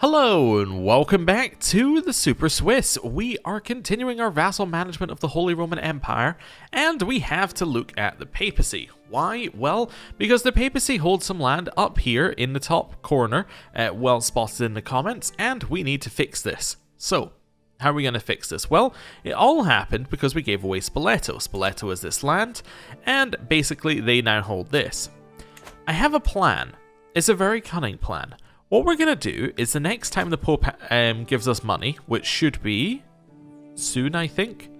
Hello and welcome back to the Super Swiss. We are continuing our vassal management of the Holy Roman Empire, and we have to look at the papacy. Why? Well, because the papacy holds some land up here in the top corner, well spotted in the comments, and we need to fix this. So, how are we going to fix this? Well, it all happened because we gave away Spoleto. Spoleto is this land, and basically they now hold this. I have a plan. It's a very cunning plan. What we're going to do is the next time the Pope gives us money, which should be soon, I think.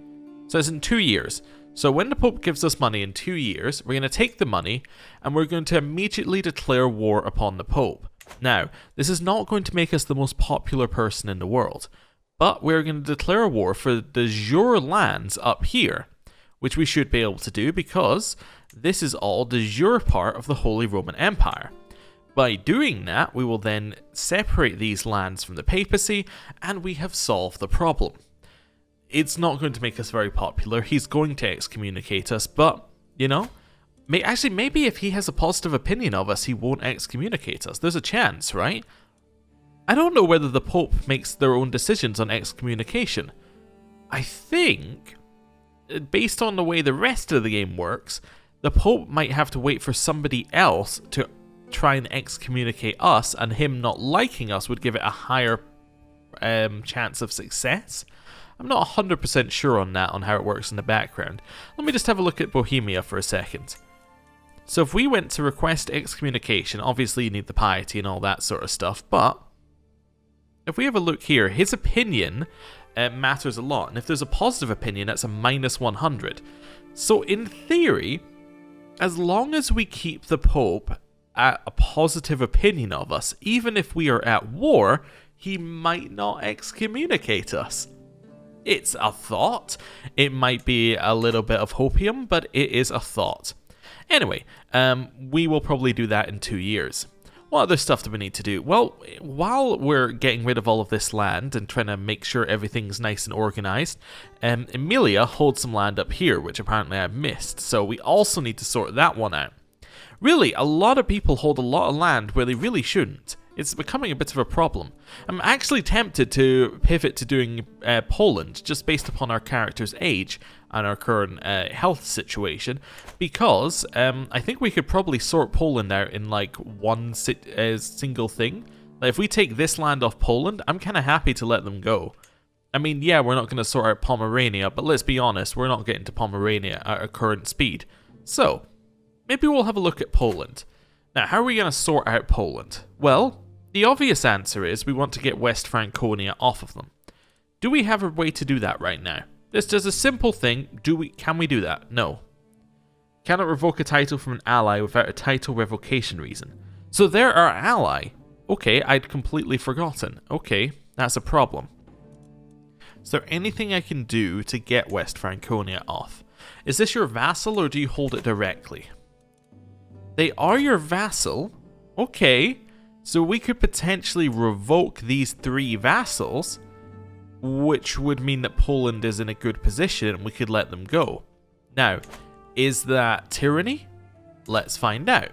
So it's in 2 years. So when the Pope gives us money in 2 years, we're going to take the money and we're going to immediately declare war upon the Pope. Now, this is not going to make us the most popular person in the world, but we're going to declare a war for the jure lands up here, which we should be able to do because this is all the jure part of the Holy Roman Empire. By doing that, we will then separate these lands from the papacy, and we have solved the problem. It's not going to make us very popular, he's going to excommunicate us, but, you know, maybe if he has a positive opinion of us, he won't excommunicate us. There's a chance, right? I don't know whether the Pope makes their own decisions on excommunication. I think, based on the way the rest of the game works, the Pope might have to wait for somebody else to try and excommunicate us, and him not liking us would give it a higher chance of success. I'm not 100% sure on that, on how it works in the background. Let me just have a look at Bohemia for a second. So if we went to request excommunication, obviously you need the piety and all that sort of stuff, but if we have a look here, his opinion matters a lot, and if there's a positive opinion, that's a -100. So in theory, as long as we keep the Pope at a positive opinion of us, even if we are at war, he might not excommunicate us. It's a thought. It might be a little bit of hopium, but it is a thought. Anyway, we will probably do that in 2 years. What other stuff do we need to do? Well, while we're getting rid of all of this land and trying to make sure everything's nice and organized, Emilia holds some land up here, which apparently I've missed, so we also need to sort that one out. Really, a lot of people hold a lot of land where they really shouldn't. It's becoming a bit of a problem. I'm actually tempted to pivot to doing Poland, just based upon our character's age and our current health situation, because I think we could probably sort Poland out in like one single thing. Like if we take this land off Poland, I'm kind of happy to let them go. I mean, yeah, we're not going to sort out Pomerania, but let's be honest, we're not getting to Pomerania at our current speed. So, maybe we'll have a look at Poland. Now, how are we going to sort out Poland? Well, the obvious answer is we want to get West Franconia off of them. Do we have a way to do that right now? This is a simple thing. Can we do that? No. Cannot revoke a title from an ally without a title revocation reason. So they're our ally. Okay, I'd completely forgotten. Okay, that's a problem. Is there anything I can do to get West Franconia off? Is this your vassal or do you hold it directly? They are your vassal. Okay, so we could potentially revoke these 3 vassals, which would mean that Poland is in a good position and we could let them go. Now, is that tyranny? Let's find out.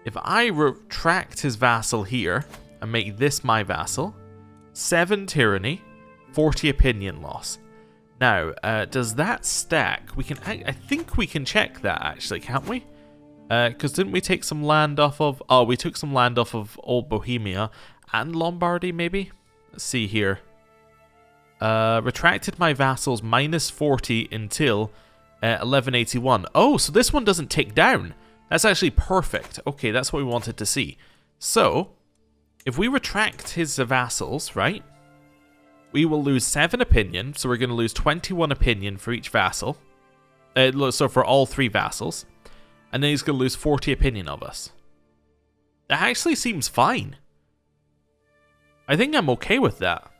If I retract his vassal here and make this my vassal, 7 tyranny, 40 opinion loss. Now, does that stack? I think we can check that actually, can't we? Because didn't we take some land off of... Oh, we took some land off of Old Bohemia and Lombardy, maybe? Let's see here. Retracted my vassals -40 until 1181. Oh, so this one doesn't tick down. That's actually perfect. Okay, that's what we wanted to see. So, if we retract his vassals, right? We will lose 7 opinion, so we're going to lose 21 opinion for each vassal. So for all 3 vassals. And then he's going to lose 40 opinion of us. That actually seems fine. I think I'm okay with that.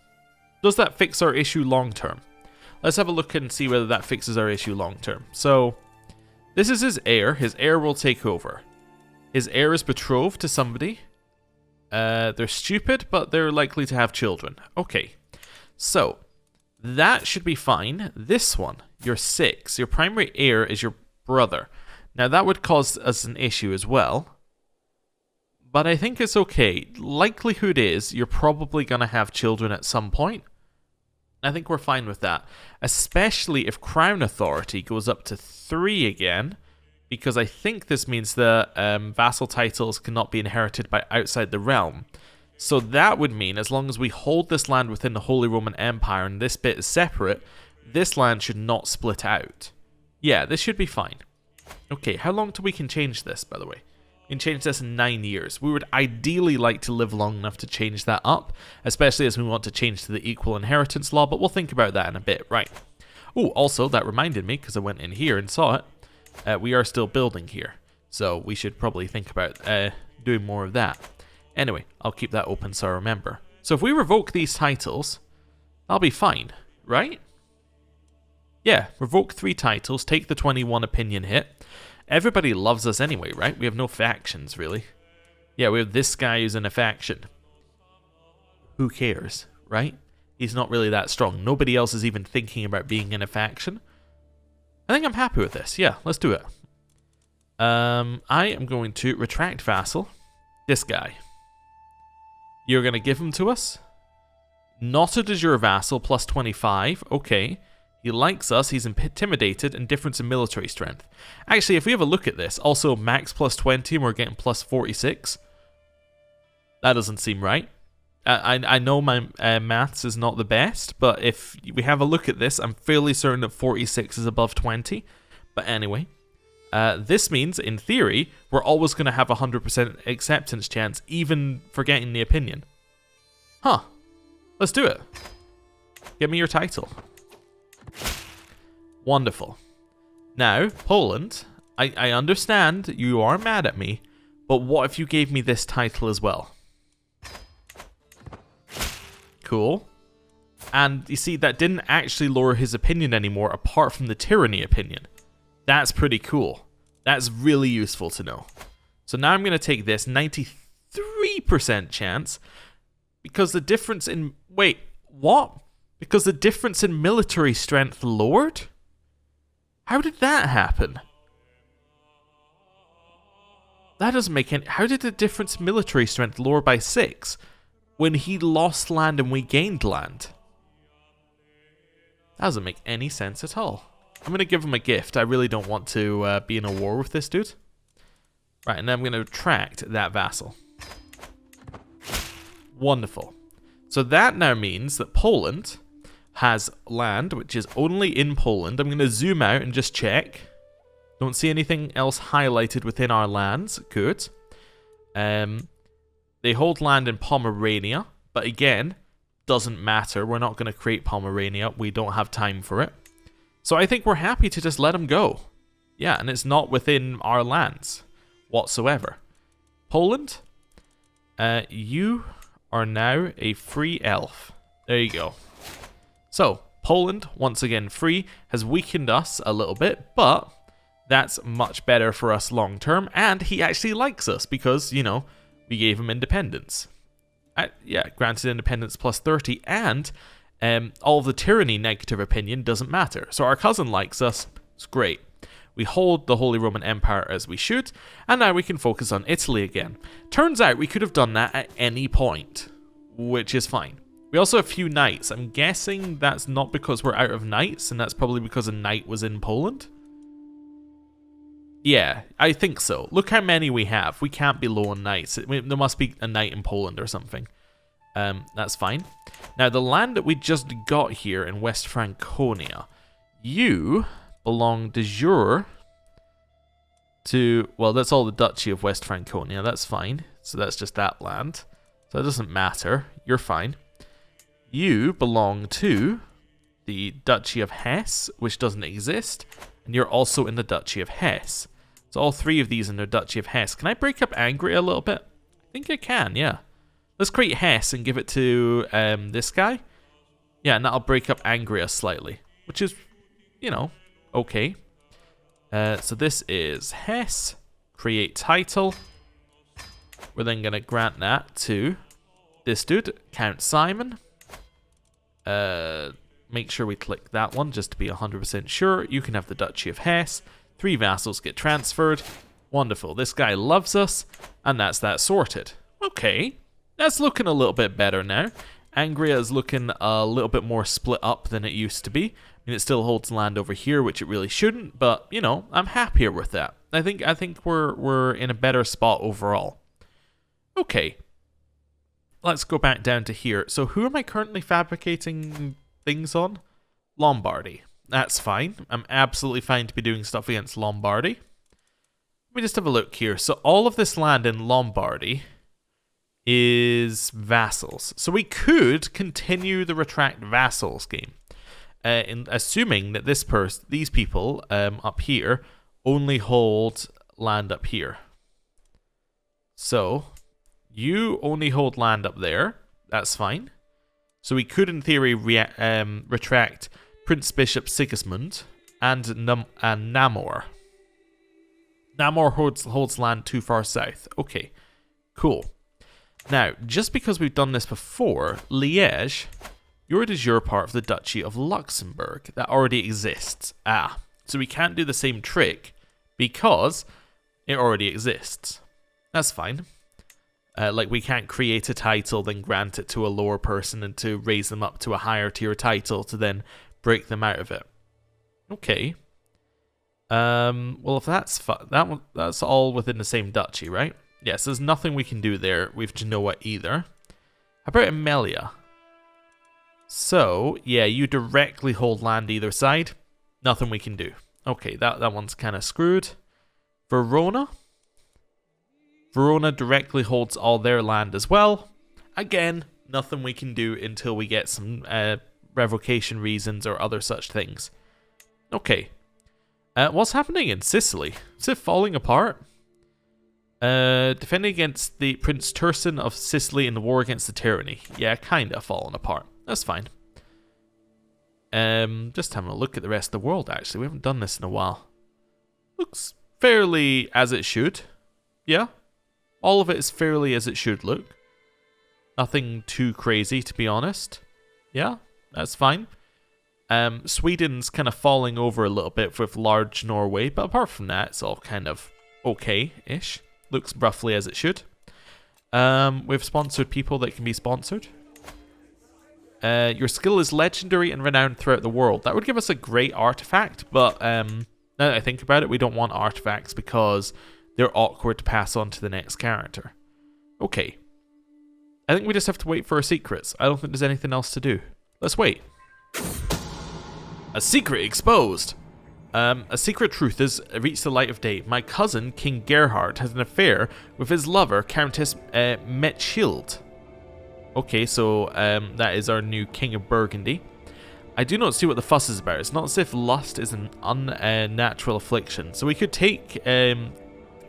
Does that fix our issue long term? Let's have a look and see whether that fixes our issue long term. So, this is his heir. His heir will take over. His heir is betrothed to somebody. They're stupid, but they're likely to have children. Okay. So, that should be fine. This one, your 6. Your primary heir is your brother. Now, that would cause us an issue as well. but I think it's okay. Likelihood is you're probably going to have children at some point. I think we're fine with that, especially if Crown Authority goes up to 3 again, because I think this means the vassal titles cannot be inherited by outside the realm. So that would mean as long as we hold this land within the Holy Roman Empire and this bit is separate, this land should not split out. Yeah, this should be fine. Okay, how long till we can change this, by the way? We can change this in 9 years. We would ideally like to live long enough to change that up, especially as we want to change to the equal inheritance law, but we'll think about that in a bit. Right. Oh, also, that reminded me, because I went in here and saw it, we are still building here. So we should probably think about doing more of that. Anyway, I'll keep that open so I remember. So if we revoke these titles, I'll be fine, right? Yeah, revoke 3 titles, take the 21 opinion hit. Everybody loves us anyway, right? We have no factions, really. Yeah, we have this guy who's in a faction. Who cares, right? He's not really that strong. Nobody else is even thinking about being in a faction. I think I'm happy with this. Yeah, let's do it. I am going to retract vassal. This guy. You're going to give him to us? Not a de jure vassal, plus 25. Okay. He likes us, he's intimidated, and difference in military strength. Actually, if we have a look at this, also max plus 20 and we're getting plus 46. That doesn't seem right. I know my maths is not the best, but if we have a look at this, I'm fairly certain that 46 is above 20. But anyway, this means, in theory, we're always going to have a 100% acceptance chance, even forgetting the opinion. Huh. Let's do it. Give me your title. Wonderful. Now, Poland, I understand you are mad at me, but what if you gave me this title as well? Cool. And you see, that didn't actually lower his opinion anymore, apart from the tyranny opinion. That's pretty cool. That's really useful to know. So now I'm going to take this 93% chance, because the difference in... Wait, what? Because the difference in military strength lowered? How did that happen? That doesn't make any... How did the difference in military strength lower by 6 when he lost land and we gained land? That doesn't make any sense at all. I'm going to give him a gift. I really don't want to be in a war with this dude. Right, and then I'm going to retract that vassal. Wonderful. So that now means that Poland has land, which is only in Poland. I'm going to zoom out and just check. Don't see anything else highlighted within our lands. Good. They hold land in Pomerania, but again, doesn't matter. We're not going to create Pomerania. We don't have time for it. So I think we're happy to just let them go. Yeah, and it's not within our lands whatsoever. Poland, you are now a free elf. There you go. So, Poland, once again free, has weakened us a little bit, but that's much better for us long term, and he actually likes us because, you know, we gave him independence. Yeah, granted independence plus 30, and all of the tyranny negative opinion doesn't matter. So our cousin likes us, it's great. We hold the Holy Roman Empire as we should, and now we can focus on Italy again. Turns out we could have done that at any point, which is fine. We also have a few knights. I'm guessing that's not because we're out of knights, and that's probably because a knight was in Poland. Yeah, I think so. Look how many we have. We can't be low on knights. There must be a knight in Poland or something. That's fine. Now, the land that we just got here in West Franconia, you belong de jure to... Well, that's all the Duchy of West Franconia. That's fine. So that's just that land. So it doesn't matter. You're fine. You belong to the Duchy of Hesse, which doesn't exist, and you're also in the Duchy of Hesse. So all 3 of these in the Duchy of Hesse. Can I break up Angria a little bit? I think I can, yeah. Let's create Hesse and give it to this guy. Yeah, and that'll break up Angria slightly, which is, you know, okay. So this is Hesse. Create title. We're then going to grant that to this dude, Count Simon. Make sure we click that one just to be 100% sure. You can have the Duchy of Hesse. 3 vassals get transferred. Wonderful. This guy loves us, and that's that sorted. Okay, that's looking a little bit better now. Angria is looking a little bit more split up than it used to be. I mean, it still holds land over here, which it really shouldn't, but, you know, I'm happier with that. I think we're in a better spot overall. Okay. Let's go back down to here. So who am I currently fabricating things on? Lombardy. That's fine. I'm absolutely fine to be doing stuff against Lombardy. Let me just have a look here. So all of this land in Lombardy is vassals. So we could continue the retract vassals game, assuming that these people up here only hold land up here. So you only hold land up there. That's fine. So we could, in theory, retract Prince Bishop Sigismund and Namur. Namur holds land too far south. Okay, cool. Now, just because we've done this before, Liège, you're de jure part of the Duchy of Luxembourg. That already exists. So we can't do the same trick because it already exists. That's fine. Like, we can't create a title, then grant it to a lower person and to raise them up to a higher tier title to then break them out of it. Okay. Well, if that's that's all within the same duchy, right? Yes, there's nothing we can do there with Genoa either. How about Emilia? So, yeah, you directly hold land either side. Nothing we can do. Okay, that one's kind of screwed. Verona? Verona directly holds all their land as well. Again, nothing we can do until we get some revocation reasons or other such things. Okay. What's happening in Sicily? Is it falling apart? Defending against the Prince Tursin of Sicily in the war against the tyranny. Yeah, kinda falling apart. That's fine. Just having a look at the rest of the world, actually. We haven't done this in a while. Looks fairly as it should. Yeah. All of it is fairly as it should look. Nothing too crazy, to be honest. Yeah, that's fine. Sweden's kind of falling over a little bit with large Norway, but apart from that, it's all kind of okay-ish. Looks roughly as it should. We've sponsored people that can be sponsored. Your skill is legendary and renowned throughout the world. That would give us a great artifact, but now that I think about it, we don't want artifacts because they're awkward to pass on to the next character. Okay. I think we just have to wait for our secrets. I don't think there's anything else to do. Let's wait. A secret exposed. A secret truth has reached the light of day. My cousin, King Gerhard, has an affair with his lover, Countess Mechilde. Okay, so that is our new King of Burgundy. I do not see what the fuss is about. It's not as if lust is an unnatural affliction. So we could take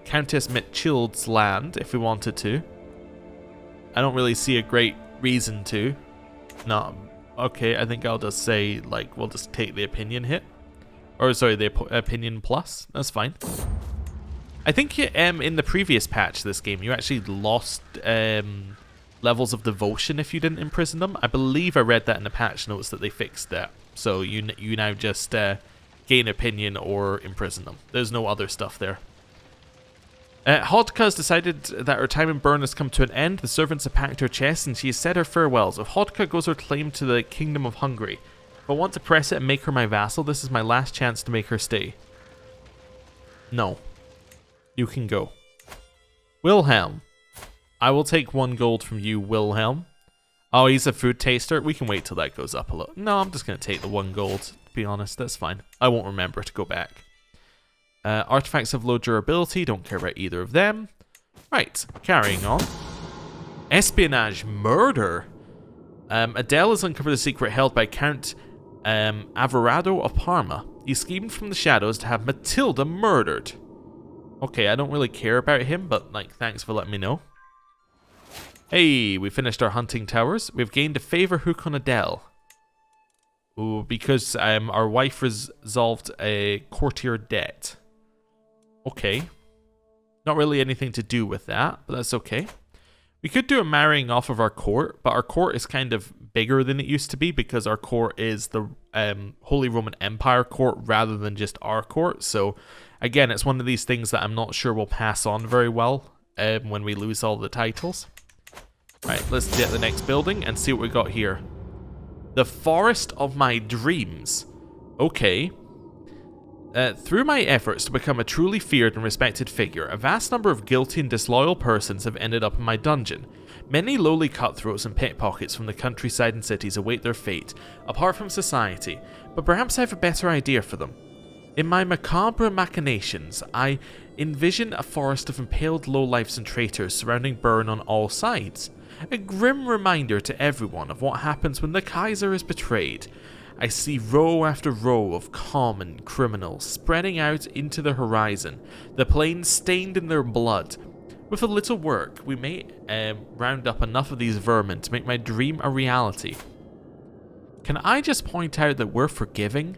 Countess Mechilde's land if we wanted to. I don't really see a great reason to. No. Okay, I think I'll just say, like, we'll just take the opinion hit. Or, sorry, the opinion plus. That's fine. I think in the previous patch of this game, you actually lost levels of devotion if you didn't imprison them. I believe I read that in the patch notes that they fixed that. So you now just gain opinion or imprison them. There's no other stuff there. Hodka has decided that her time in Bern has come to an end. The servants have packed her chest and she has said her farewells. If Hodka goes her claim to the Kingdom of Hungary, if I want to press it and make her my vassal, this is my last chance to make her stay. No. You can go. Wilhelm. I will take 1 gold from you, Wilhelm. Oh, he's a food taster. We can wait till that goes up a little. No, I'm just going to take the 1 gold, to be honest. That's fine. I won't remember to go back. Artifacts have low durability. Don't care about either of them. Right, carrying on. Espionage. Murder. Adele has uncovered a secret held by Count Averardo of Parma. He schemed from the shadows to have Matilda murdered. Okay, I don't really care about him, but like, thanks for letting me know. Hey, we finished our hunting towers. We've gained a favor hook on Adele. Ooh, because our wife resolved a courtier debt. Okay. Not really anything to do with that, but that's okay. We could do a marrying off of our court, but our court is kind of bigger than it used to be because our court is the Holy Roman Empire court rather than just our court. So again, it's one of these things that I'm not sure will pass on very well when we lose all the titles. Right, let's get the next building and see what we got here. The Forest of My Dreams. Okay. Through my efforts to become a truly feared and respected figure, a vast number of guilty and disloyal persons have ended up in my dungeon. Many lowly cutthroats and pickpockets from the countryside and cities await their fate, apart from society, but perhaps I have a better idea for them. In my macabre machinations, I envision a forest of impaled lowlifes and traitors surrounding Bern on all sides. A grim reminder to everyone of what happens when the Kaiser is betrayed. I see row after row of common criminals spreading out into the horizon, the plains stained in their blood. With a little work, we may round up enough of these vermin to make my dream a reality. Can I just point out that we're forgiving?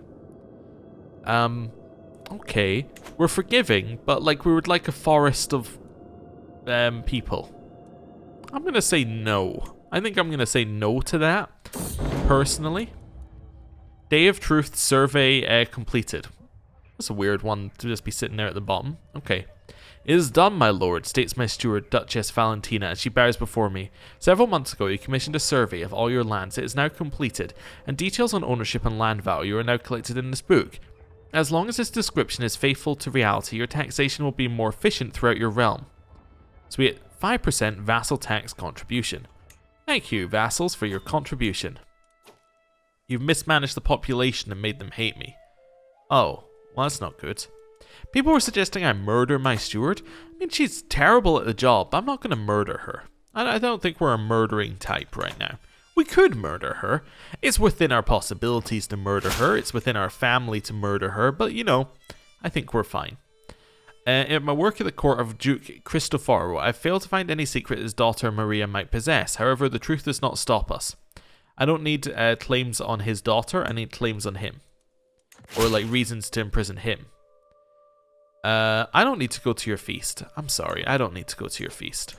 Okay. We're forgiving, but like we would like a forest of people. I'm going to say no. I think I'm going to say no to that, personally. Day of Truth survey completed. That's a weird one to just be sitting there at the bottom. Okay. It is done, my lord, states my steward, Duchess Valentina, as she bows before me. Several months ago, you commissioned a survey of all your lands. It is now completed, and details on ownership and land value are now collected in this book. As long as this description is faithful to reality, your taxation will be more efficient throughout your realm. So we get 5% vassal tax contribution. Thank you, vassals, for your contribution. You've mismanaged the population and made them hate me. Oh, well, that's not good. People were suggesting I murder my steward. I mean, she's terrible at the job, but I'm not going to murder her. I don't think we're a murdering type right now. We could murder her. It's within our possibilities to murder her. It's within our family to murder her, but you know, I think we're fine. In my work at the court of Duke Cristoforo, I failed to find any secret his daughter Maria might possess. However, the truth does not stop us. I don't need claims on his daughter, I need claims on him. Or like reasons to imprison him. I don't need to go to your feast. I'm sorry, I don't need to go to your feast.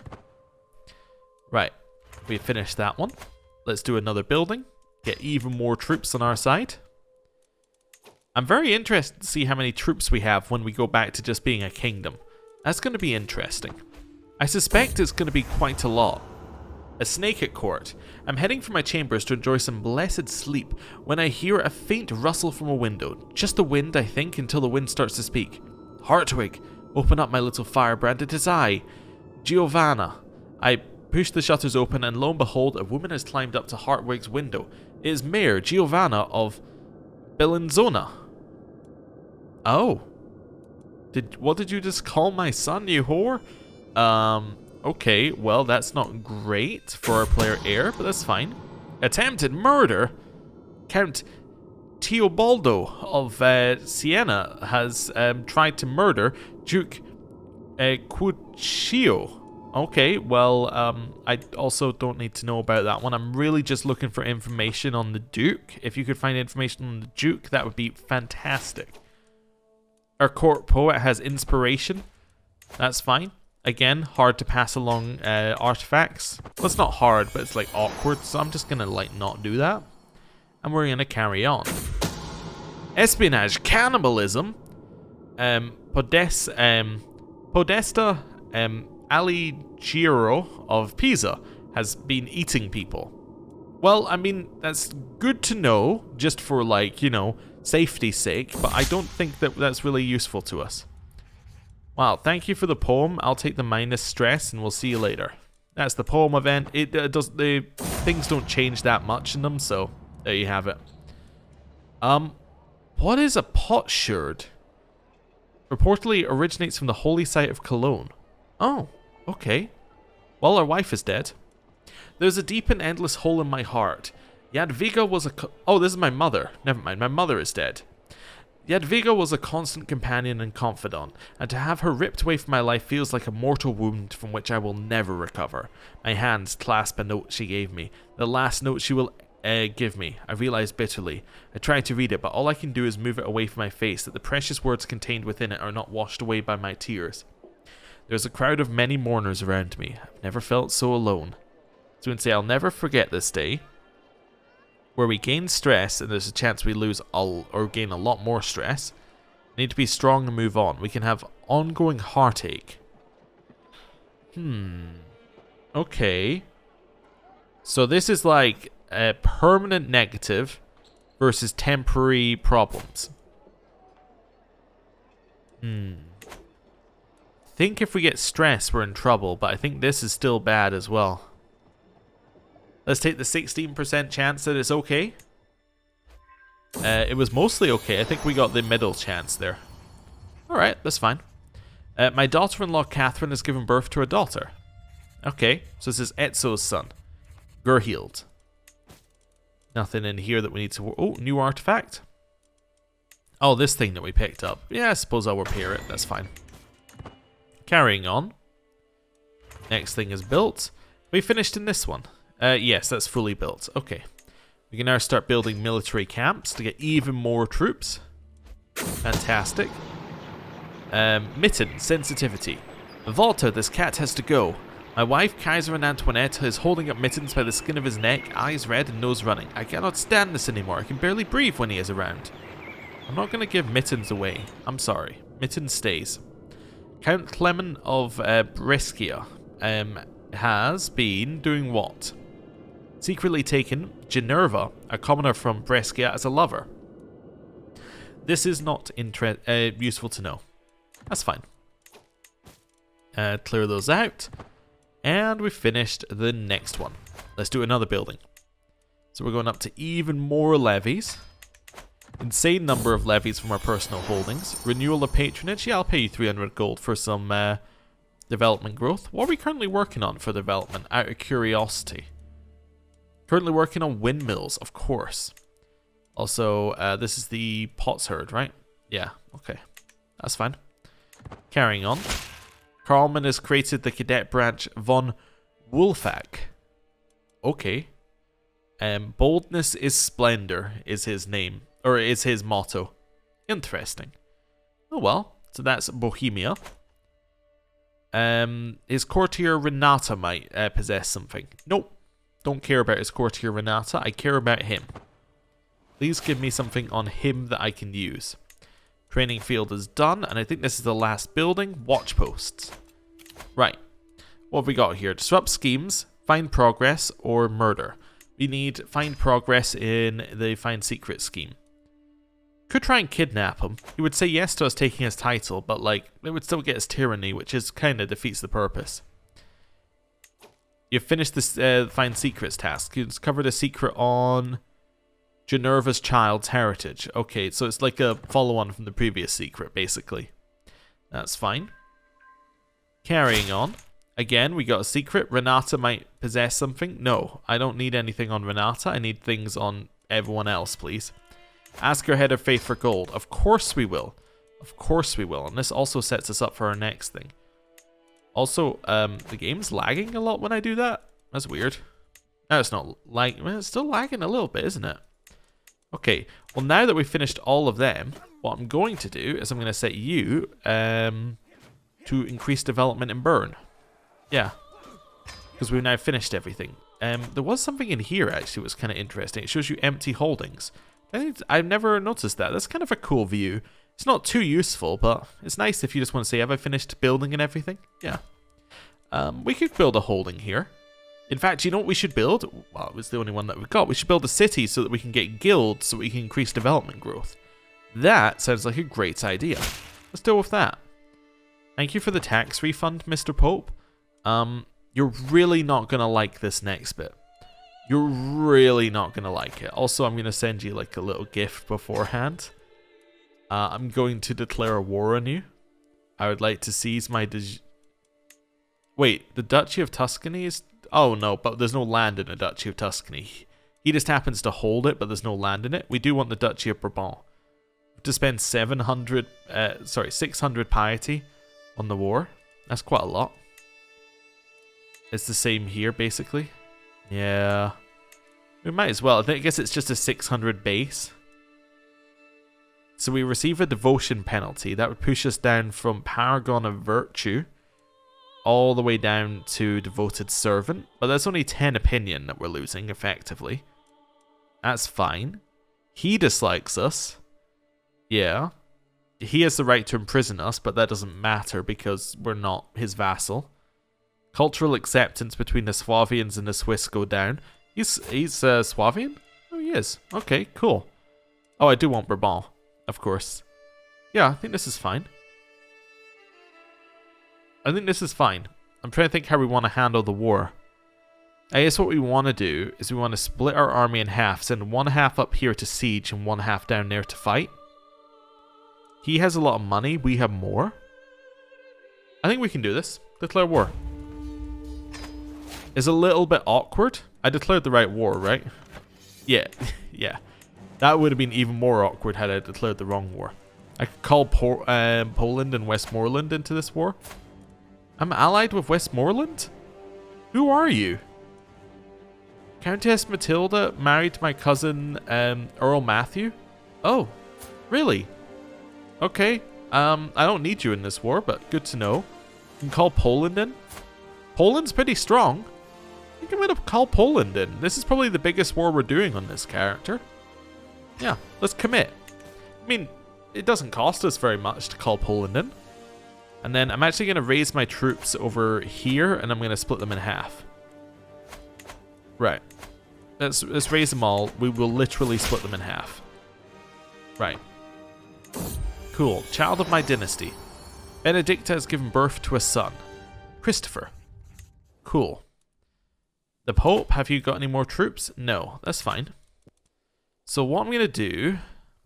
Right, we finished that one. Let's do another building. Get even more troops on our side. I'm very interested to see how many troops we have when we go back to just being a kingdom. That's going to be interesting. I suspect it's going to be quite a lot. A snake at court. I'm heading for my chambers to enjoy some blessed sleep when I hear a faint rustle from a window. Just the wind, I think, until the wind starts to speak. Hartwig, open up, my little firebrand. It is I, Giovanna. I push the shutters open and lo and behold, a woman has climbed up to Hartwig's window. It is Mayor Giovanna of Bellinzona. Oh. What did you just call my son, you whore? Okay, well, that's not great for our player heir, but that's fine. Attempted murder? Count Teobaldo of Siena has tried to murder Duke Cuccio. Okay, well, I also don't need to know about that one. I'm really just looking for information on the Duke. If you could find information on the Duke, that would be fantastic. Our court poet has inspiration. That's fine. Again, hard to pass along artifacts. Well, it's not hard, but it's like awkward, so I'm just gonna like not do that. And we're gonna carry on. Espionage, cannibalism. Podesta Alighiero of Pisa has been eating people. Well, I mean, that's good to know, just for like, you know, safety's sake, but I don't think that that's really useful to us. Wow, thank you for the poem. I'll take the minus stress and we'll see you later. That's the poem event. It does, the things don't change that much in them, so there you have it. What is a potsherd? Reportedly originates from the holy site of Cologne. Oh, okay. Well, our wife is dead. There's a deep and endless hole in my heart. Jadwiga was a... Oh, this is my mother. Never mind, my mother is dead. Jadwiga was a constant companion and confidant, and to have her ripped away from my life feels like a mortal wound from which I will never recover. My hands clasp a note she gave me, the last note she will give me. I realize bitterly. I try to read it, but all I can do is move it away from my face, that the precious words contained within it are not washed away by my tears. There's a crowd of many mourners around me. I've never felt so alone. So we can say, I'll never forget this day. where we gain stress and there's a chance we lose all or gain a lot more stress. We need to be strong and move on. We can have ongoing heartache. Okay. So this is like a permanent negative versus temporary problems. I think if we get stress, we're in trouble, but I think this is still bad as well. Let's take the 16% chance that it's okay. It was mostly okay. I think we got the middle chance there. Alright, that's fine. My daughter-in-law Catherine has given birth to a daughter. Okay, so this is Etzo's son. Gurhild. Nothing in here that we need to... Oh, new artifact. Oh, this thing that we picked up. Yeah, I suppose I'll repair it. That's fine. Carrying on. Next thing is built. We finished in this one. Yes, that's fully built. Okay. We can now start building military camps to get even more troops. Fantastic. Mitten, sensitivity. Volta, this cat has to go. My wife, Kaiserin Antoinette, is holding up Mittens by the skin of his neck, eyes red and nose running. I cannot stand this anymore. I can barely breathe when he is around. I'm not going to give Mittens away. I'm sorry. Mittens stays. Count Clement of Brescia has been doing what? Secretly taken Generva, a commoner from Brescia, as a lover. This is not useful to know. That's fine. Clear those out. And we finished the next one. Let's do another building. So we're going up to even more levies. Insane number of levies from our personal holdings. Renewal of patronage. Yeah, I'll pay you 300 gold for some development growth. What are we currently working on for development? Out of curiosity. Currently working on windmills, of course. Also, this is the potsherd, right? Yeah, okay. That's fine. Carrying on. Karlman has created the cadet branch von Wolfach. Okay. Boldness is splendor is his name. Or is his motto. Interesting. Oh well. So that's Bohemia. His courtier Renata might possess something. Nope. Don't care about his courtier Renata. I care about him. Please give me something on him that I can use. Training field is done, and I think this is the last building. Watch posts. Right. What have we got here? Disrupt schemes, find progress, or murder. We need find progress in the find secret scheme. Could try and kidnap him. He would say yes to us taking his title, but like, it would still get his tyranny, which is kind of defeats the purpose. You've finished this find secrets task. You discovered a secret on Generva's child's heritage. Okay, so it's like a follow-on from the previous secret, basically. That's fine. Carrying on. Again, we got a secret. Renata might possess something. No, I don't need anything on Renata. I need things on everyone else, please. Ask your head of faith for gold. Of course we will. Of course we will. And this also sets us up for our next thing. Also, the game's lagging a lot when I do that. That's weird. No, it's not lagging. Well, it's still lagging a little bit, isn't it? Okay, well now that we've finished all of them, what I'm going to do is I'm going to set you to increase development and burn. Yeah, because we've now finished everything. There was something in here actually that was kind of interesting. It shows you empty holdings. I've never noticed that. That's kind of a cool view. It's not too useful, but it's nice if you just want to say, have I finished building and everything? Yeah. We could build a holding here. In fact, you know what we should build? Well, it was the only one that we got. We should build a city so that we can get guilds so we can increase development growth. That sounds like a great idea. Let's deal with that. Thank you for the tax refund, Mr. Pope. You're really not going to like this next bit. You're really not going to like it. Also, I'm going to send you like a little gift beforehand. I'm going to declare a war on you. I would like to seize my... Wait, the Duchy of Tuscany is... Oh no, but there's no land in the Duchy of Tuscany. He just happens to hold it, but there's no land in it. We do want the Duchy of Bourbon. We have to spend 600 piety on the war. That's quite a lot. It's the same here, basically. Yeah. We might as well. I guess it's just a 600 base. So we receive a devotion penalty. That would push us down from Paragon of Virtue all the way down to Devoted Servant. But that's only 10 opinion that we're losing, effectively. That's fine. He dislikes us. Yeah. He has the right to imprison us, but that doesn't matter because we're not his vassal. Cultural acceptance between the Swavians and the Swiss go down. He's Swavian? Oh, he is. Okay, cool. Oh, I do want Bourbon, of course. Yeah, I think this is fine. I'm trying to think how we want to handle the war. I guess what we want to do is we want to split our army in half, send one half up here to siege and one half down there to fight. He has a lot of money, we have more. I think we can do this. Declare war. It's a little bit awkward. I declared the right war, right? Yeah, yeah. That would have been even more awkward had I declared the wrong war. I could call Poland and Westmoreland into this war. I'm allied with Westmoreland? Who are you? Countess Matilda married my cousin Earl Matthew? Oh, really? Okay. I don't need you in this war, but good to know. You can call Poland in. Poland's pretty strong. I think I'm going to call Poland in. This is probably the biggest war we're doing on this character. Yeah, let's commit. I mean, it doesn't cost us very much to call Poland in. And then I'm actually going to raise my troops over here, and I'm going to split them in half. Right. Let's raise them all. We will literally split them in half. Right. Cool. Child of my dynasty. Benedicta has given birth to a son. Christopher. Cool. The Pope, have you got any more troops? No, that's fine. So what I'm going to do,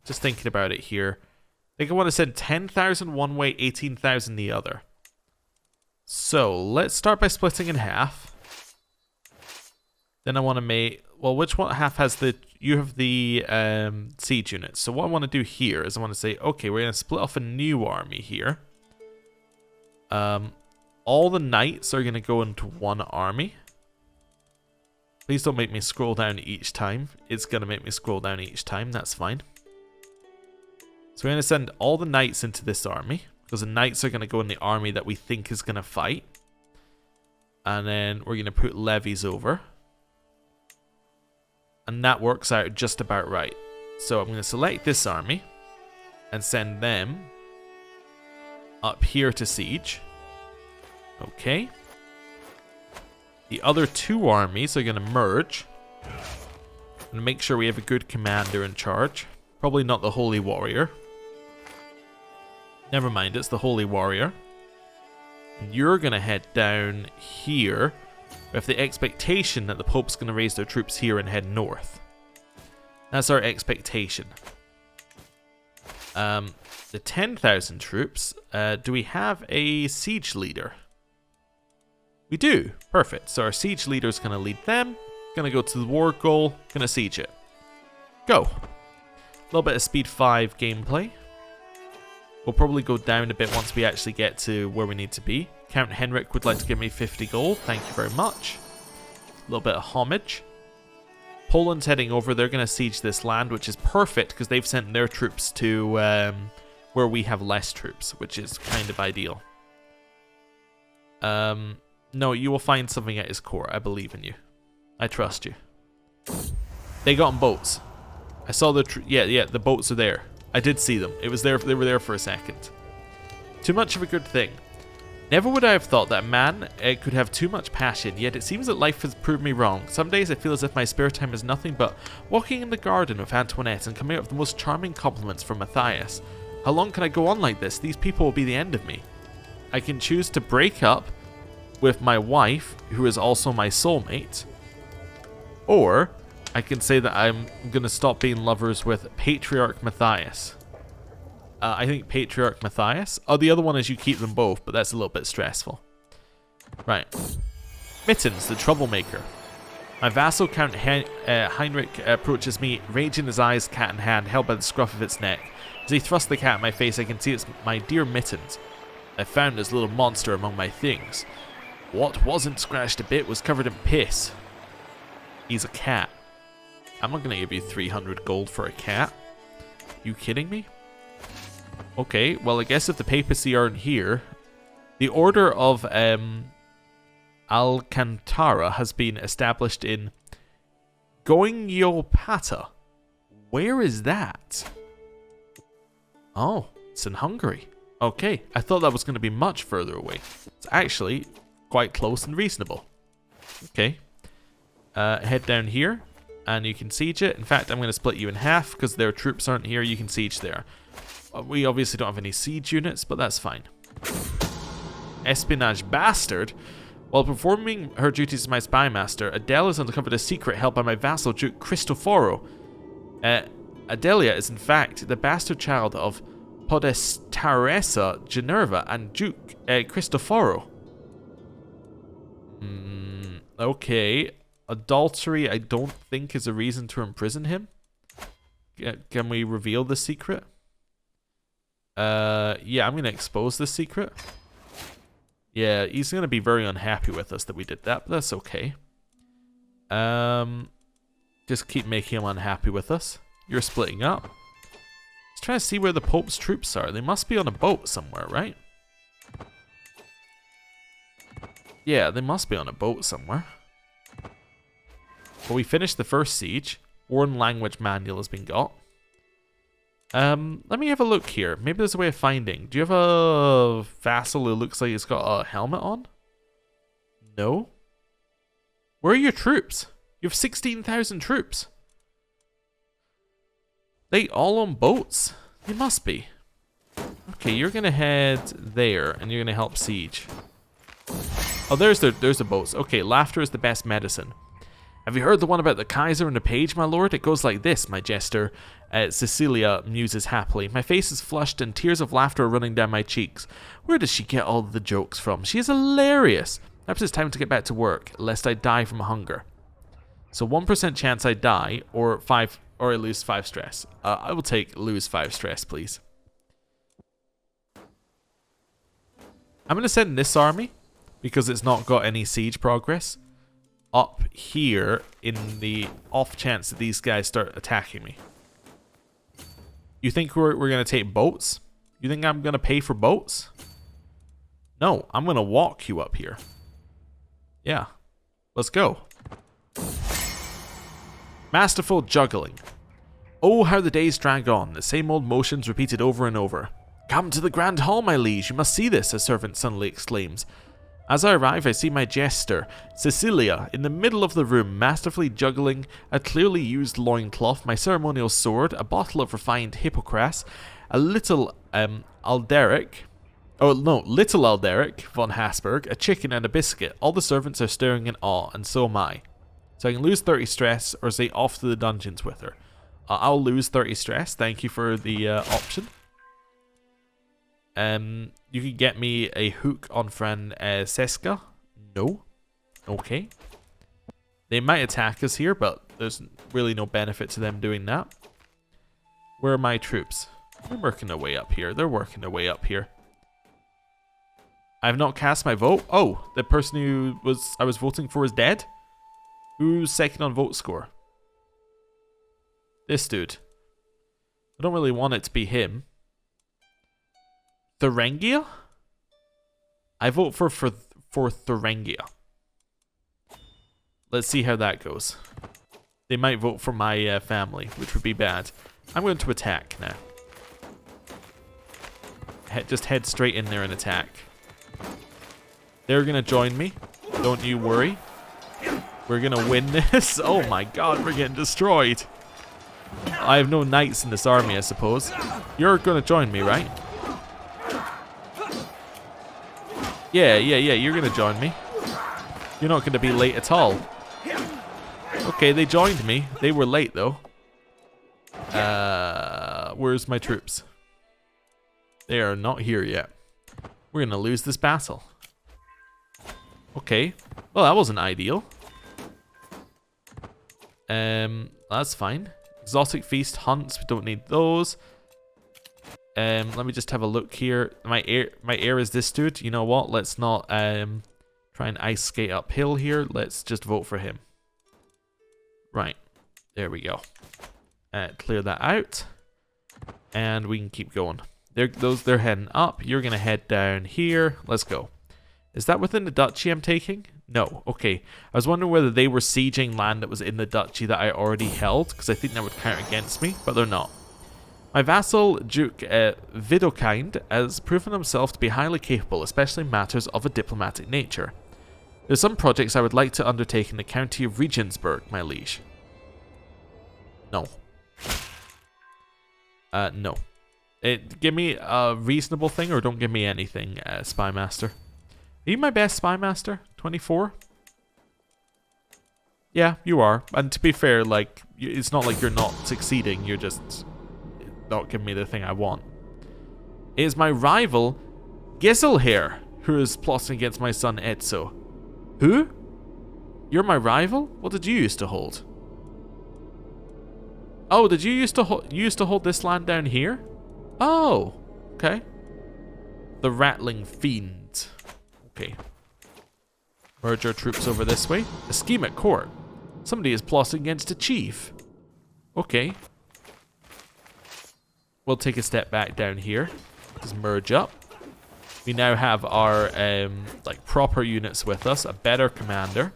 just thinking about it here, I think I want to send 10,000 one way, 18,000 the other. So let's start by splitting in half. Then I want to make, well, which one half has the, you have the siege units. So what I want to do here is I want to say, okay, we're going to split off a new army here. All the knights are going to go into one army. Please don't make me scroll down each time. It's going to make me scroll down each time. That's fine. So we're going to send all the knights into this army, because the knights are going to go in the army that we think is going to fight. And then we're going to put levies over. And that works out just about right. So I'm going to select this army and send them up here to siege. Okay. The other two armies are going to merge and make sure we have a good commander in charge. Probably not the Holy Warrior. Never mind, it's the Holy Warrior. And you're going to head down here with the expectation that the Pope's going to raise their troops here and head north. That's our expectation. The 10,000 troops, do we have a siege leader? We do. Perfect. So our siege leader is going to lead them. Going to go to the war goal. Going to siege it. Go. A little bit of speed 5 gameplay. We'll probably go down a bit once we actually get to where we need to be. Count Henrik would like to give me 50 gold. Thank you very much. A little bit of homage. Poland's heading over. They're going to siege this land, which is perfect because they've sent their troops to where we have less troops, which is kind of ideal. No, you will find something at his core. I believe in you. I trust you. They got on boats. I saw the yeah, the boats are there. I did see them. It was there. They were there for a second. Too much of a good thing. Never would I have thought that a man could have too much passion, yet it seems that life has proved me wrong. Some days I feel as if my spare time is nothing but walking in the garden with Antoinette and coming up with the most charming compliments from Matthias. How long can I go on like this? These people will be the end of me. I can choose to break up with my wife, who is also my soulmate, or I can say that I'm going to stop being lovers with Patriarch Matthias. I think Patriarch Matthias. Oh, the other one is you keep them both, but that's a little bit stressful. Right. Mittens, the troublemaker. My vassal Count Heinrich approaches me, rage in his eyes, cat in hand, held by the scruff of its neck. As he thrusts the cat in my face, I can see it's my dear Mittens. I found this little monster among my things. What wasn't scratched a bit was covered in piss. He's a cat. I'm not going to give you 300 gold for a cat. You kidding me? Okay, well I guess if the papacy aren't here, the order of Alcantara has been established in Goingiopata. Where is that? Oh, it's in Hungary. Okay, I thought that was going to be much further away. It's actually quite close and reasonable. Okay. Head down here, and you can siege it. In fact, I'm going to split you in half, because their troops aren't here. You can siege there. We obviously don't have any siege units, but that's fine. Espionage bastard. While performing her duties as my spy master, Adele has uncovered a secret held by my vassal Duke Cristoforo. Adelia is in fact the bastard child of Podestaresa Generva and Duke Cristoforo. Okay. Adultery, I don't think, is a reason to imprison him. Can we reveal the secret? Yeah, I'm going to expose the secret. Yeah, he's going to be very unhappy with us that we did that, but that's okay. Just keep making him unhappy with us. You're splitting up. Let's try to see where the Pope's troops are. They must be on a boat somewhere, right? Yeah, they must be on a boat somewhere. Well, we finished the first siege. Foreign language manual has been got. Let me have a look here. Maybe there's a way of finding. Do you have a vassal who looks like he's got a helmet on? No? Where are your troops? You have 16,000 troops. They all on boats? They must be. Okay, you're gonna head there, and you're gonna help siege. Oh, there's the boats. Okay, laughter is the best medicine. Have you heard the one about the Kaiser and the page, my lord? It goes like this, my jester. Cecilia muses happily. My face is flushed and tears of laughter are running down my cheeks. Where does she get all the jokes from? She is hilarious. Perhaps it's time to get back to work, lest I die from hunger. So 1% chance I die, or I lose 5 stress. I will take lose 5 stress, please. I'm going to send this army, because it's not got any siege progress, up here in the off chance that these guys start attacking me. You think we're going to take boats? You think I'm going to pay for boats? No, I'm going to walk you up here. Yeah, let's go. Masterful juggling. Oh, how the days drag on, the same old motions repeated over and over. Come to the grand hall, my liege, you must see this, a servant suddenly exclaims. As I arrive, I see my jester, Cecilia, in the middle of the room, masterfully juggling a clearly used loincloth, my ceremonial sword, a bottle of refined hippocras, a little Alderic von Habsburg, a chicken and a biscuit. All the servants are staring in awe, and so am I. So I can lose 30 stress, or say off to the dungeons with her. I'll lose 30 stress, thank you for the option. You can get me a hook on Francesca. No. Okay. They might attack us here, but there's really no benefit to them doing that. Where are my troops? They're working their way up here. They're working their way up here. I have not cast my vote. Oh, the person who I was voting for is dead? Who's second on vote score? This dude. I don't really want it to be him. Thuringia? I vote for Thuringia. Let's see how that goes. They might vote for my family, which would be bad. I'm going to attack now. Just head straight in there and attack. They're going to join me. Don't you worry. We're going to win this. Oh my god, we're getting destroyed. I have no knights in this army, I suppose. You're going to join me, right? Yeah, you're going to join me. You're not going to be late at all. Okay, they joined me. They were late, though. Where's my troops? They are not here yet. We're going to lose this battle. Okay. Well, that wasn't ideal. That's fine. Exotic feast hunts. We don't need those. Let me just have a look here. My heir is this dude. You know what? Let's not try and ice skate uphill here. Let's just vote for him. Right. There we go. Clear that out. And we can keep going. They're heading up. You're going to head down here. Let's go. Is that within the duchy I'm taking? No. Okay. I was wondering whether they were sieging land that was in the duchy that I already held, because I think that would count against me, but they're not. My vassal, Duke Widukind, has proven himself to be highly capable, especially in matters of a diplomatic nature. There are some projects I would like to undertake in the county of Regensburg, my liege. No. No. Give me a reasonable thing or don't give me anything, Spy Master. Are you my best Spy Master? 24? Yeah, you are. And to be fair, like, it's not like you're not succeeding, you're just not giving me the thing I want. It is my rival, Giselher, who is plotting against my son Etzo. Who? You're my rival? What did you used to hold? Oh, did you used to hold this land down here? Oh, okay. The Rattling Fiend. Okay. Merge our troops over this way. A scheme at court. Somebody is plotting against a chief. Okay. We'll take a step back down here. Just merge up. We now have our like proper units with us. A better commander.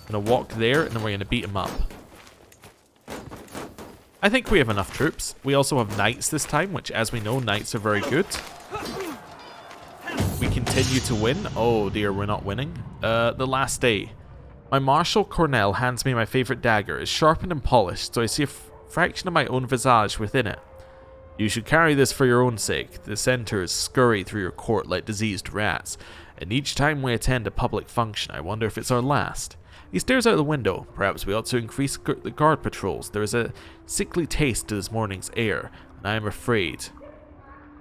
Gonna walk there and then we're gonna beat him up. I think we have enough troops. We also have knights this time, which as we know, knights are very good. We continue to win. Oh dear, we're not winning. The last day. My Marshal Cornell hands me my favorite dagger. It's sharpened and polished, so I see a fraction of my own visage within it. You should carry this for your own sake. The centaurs scurry through your court like diseased rats, and each time we attend a public function, I wonder if it's our last. He stares out the window. Perhaps we ought to increase the guard patrols. There is a sickly taste to this morning's air, and I am afraid.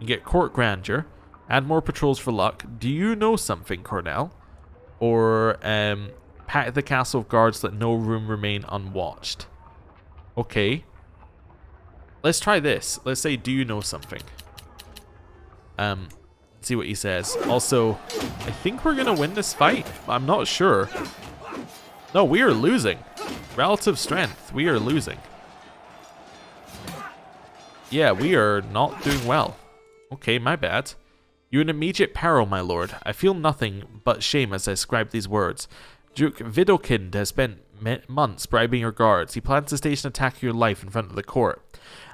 You get court grandeur. Add more patrols for luck. Do you know something, Cornell? Or pack the castle of guards, let no room remain unwatched. Okay. Let's try this. Let's say, do you know something? See what he says. Also, I think we're gonna win this fight. I'm not sure. No, we are losing. Relative strength. We are losing. Yeah, we are not doing well. Okay, my bad. You're in immediate peril, my lord. I feel nothing but shame as I scribe these words. Duke Widukind has spent months bribing your guards. He plans to stage an attack of your life in front of the court.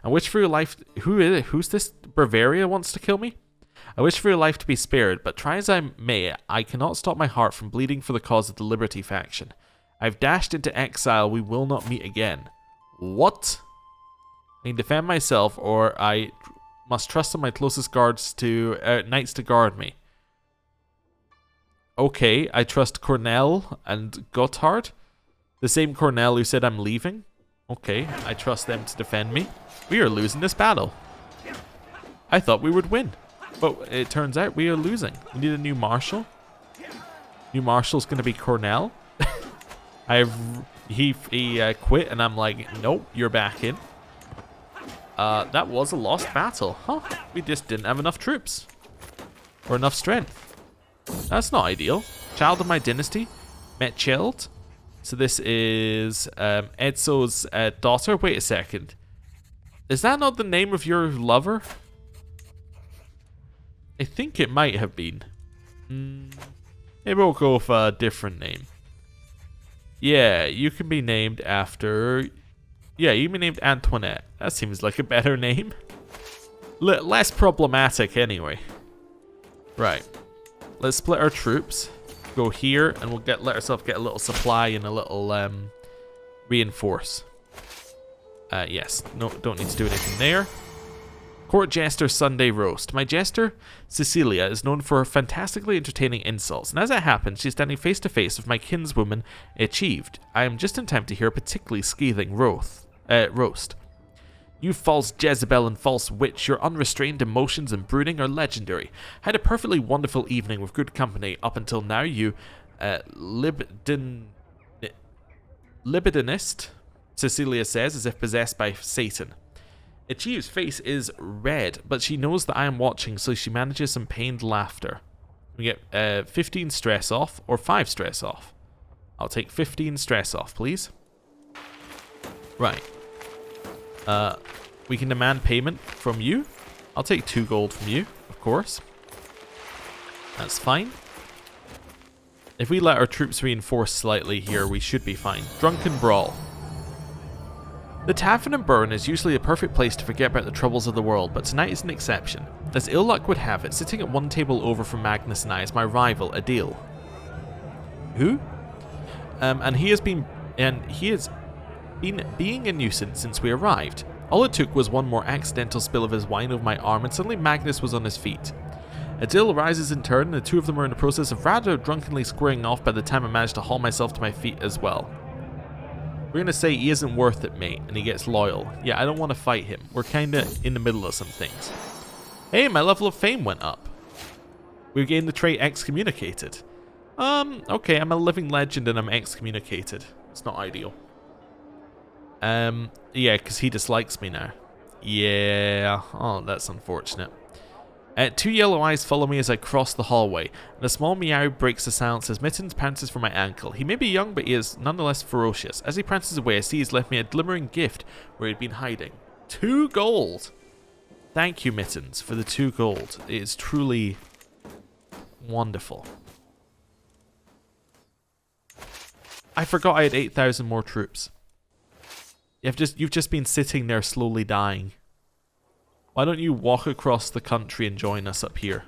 I wish for your life... Who's this? Bavaria wants to kill me? I wish for your life to be spared, but try as I may, I cannot stop my heart from bleeding for the cause of the Liberty faction. I've dashed into exile. We will not meet again. What? I can defend myself, or I must trust in my closest guards to knights to guard me. Okay, I trust Cornell and Gotthard. The same Cornell who said I'm leaving. Okay, I trust them to defend me. We are losing this battle. I thought we would win, but it turns out we are losing. We need a new marshal. New marshal's going to be Cornell. He quit, and I'm like, nope, you're back in. That was a lost battle, huh? We just didn't have enough troops or enough strength. That's not ideal. Child of my dynasty, Metchild. So this is Etzo's daughter. Wait a second. Is that not the name of your lover? I think it might have been. Maybe we'll go with a different name. Yeah, you can be named after... Yeah, you can be named Antoinette. That seems like a better name. Less problematic anyway. Right. Let's split our troops. Go here, and we'll let ourselves get a little supply and a little reinforce. Yes, no, don't need to do anything there. Court Jester Sunday Roast. My jester, Cecilia, is known for her fantastically entertaining insults, and as it happens, she's standing face to face with my kinswoman, Achieved. I am just in time to hear a particularly scathing roast. You false Jezebel and false witch, your unrestrained emotions and brooding are legendary. I had a perfectly wonderful evening with good company up until now, you libidinist, Cecilia says, as if possessed by Satan. Achieve's face is red, but she knows that I am watching, so she manages some pained laughter. We get 15 stress off, or 5 stress off. I'll take 15 stress off, please. Right. We can demand payment from you. I'll take 2 gold from you, of course. That's fine. If we let our troops reinforce slightly here, we should be fine. Drunken Brawl. The tavern and burn is usually a perfect place to forget about the troubles of the world, but tonight is an exception. As ill luck would have it, sitting at one table over from Magnus and I is my rival, Adil. Who? And he has been being a nuisance since we arrived. All it took was one more accidental spill of his wine over my arm and suddenly Magnus was on his feet. Adil rises in turn and the two of them are in the process of rather drunkenly squaring off by the time I manage to haul myself to my feet as well. We're gonna say he isn't worth it, mate, and he gets loyal. Yeah, I don't want to fight him. We're kinda in the middle of some things. Hey, my level of fame went up. We gained the trait excommunicated. Okay, I'm a living legend and I'm excommunicated. It's not ideal. Yeah, because he dislikes me now. Yeah, oh, that's unfortunate. Two yellow eyes follow me as I cross the hallway, and a small meow breaks the silence as Mittens pounces for my ankle. He may be young, but he is nonetheless ferocious. As he prances away, I see he's left me a glimmering gift where he'd been hiding. 2 gold! Thank you, Mittens, for the 2 gold. It is truly wonderful. I forgot I had 8,000 more troops. You've just been sitting there slowly dying. Why don't you walk across the country and join us up here?